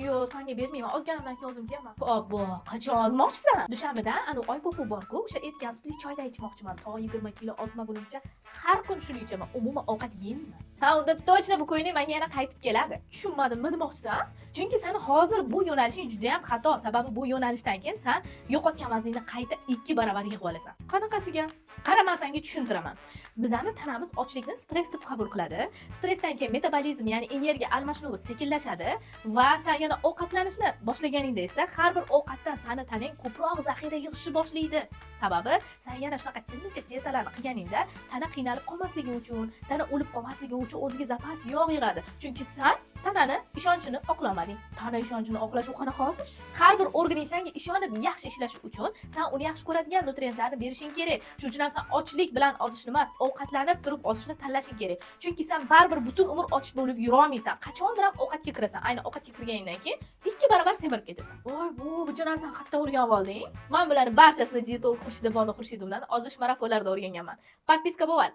yo'q, senga bermayman. Ozganimdan keyin o'zim kiyman. Obbo, qachon ozmoqchisan? Dushanbada ana oypopu bor-ku, o'sha etgan sutli choydan ichmoqchiman. To 20 kilo ozmagunimcha har kun shuni ichaman. Umuman ovqat yemayman. Ha, unda точно bu ko'ngling menga yana qaytib keladi. Tushunmadimmi demoqchisan? Chunki sen hozir bu yo'nalishing juda ham xato. Sababi bu yo'nalishdan keyin sen yo'qotgan vazningni qayta 2 barobar yig'ib olasan. Qanaqasiga? Qara, men senga tushuntiraman. Bizning tanamiz ochlikni stress deb qabul qiladi. Stressdan keyin metabolizm, ya'ni energiya almashinuvi sekinlashadi va sen yana ovqatlanishni boshlaganingda esa har bir ovqatdan seni tanang ko'proq zaxira yig'ishni boshlaydi. Sababi sen yana shunaqa chinnicha diyetalarni qilganingda tana qiynalib qolmasligi uchun, tana o'lib qolmasligi uchun o'ziga zapas yog' yig'adi. Chunki sen tanani ishonchini oqlamading. Tana ishonchini oqlash u qanaqa osish? Har bir organing senga ishonib yaxshi ishlashi uchun sen uni yaxshi ko'radigan nutrientlarni berishing kerak. Shuning uchun ham sen ochlik bilan ozishni emas, ovqatlanib turib ozishni tanlashing kerak. Chunki sen baribir butun umr och bo'lib yura olmaysan. Qachondir ham ovqatga kirasan. Ayni ovqatga kirganingdan keyin 2 barobar semirib ketasan. Voy, bu narsani qayerda o'rganib olding? Men bularning barchasini dietolog Xurshidbono Xurshidovdan ozish marafonlarida o'rganganman. Podpiska bo'l.